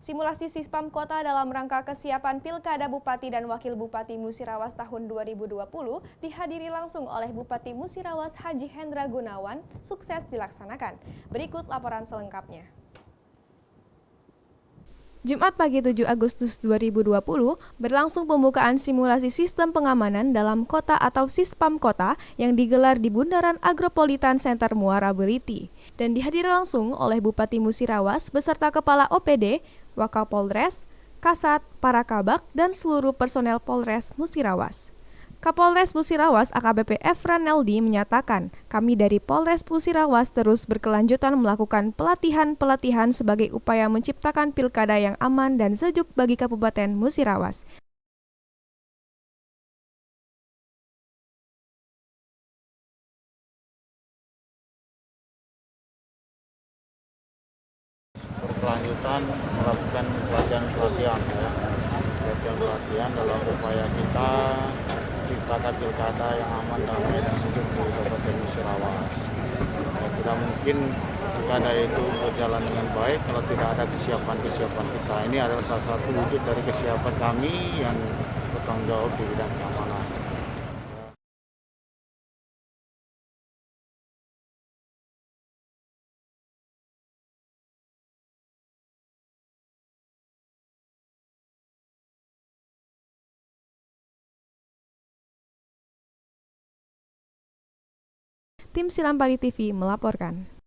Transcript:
Simulasi Sispam Kota dalam rangka kesiapan Pilkada Bupati dan Wakil Bupati Musirawas tahun 2020 dihadiri langsung oleh Bupati Musirawas Haji Hendra Gunawan, sukses dilaksanakan. Berikut laporan selengkapnya. Jumat pagi 7 Agustus 2020 berlangsung pembukaan simulasi sistem pengamanan dalam kota atau Sispam Kota yang digelar di Bundaran Agropolitan Center Muara Beliti dan dihadiri langsung oleh Bupati Musirawas beserta Kepala OPD, Wakapolres, Kasat, para Kabak, dan seluruh personel Polres Musirawas. Kapolres Musirawas AKBP Efran Neldi menyatakan, kami dari Polres Musirawas terus berkelanjutan melakukan pelatihan sebagai upaya menciptakan pilkada yang aman dan sejuk bagi Kabupaten Musirawas. Berkelanjutan melakukan pelatihan dalam upaya kita menciptakan pilkada yang aman, damai, dan sejuk di Kabupaten Musirawas. Tidak mungkin pilkada itu berjalan dengan baik kalau tidak ada kesiapan kita. Ini adalah salah satu wujud dari kesiapan kami yang bertanggung jawab di bidang keamanan. Tim Silampari TV melaporkan.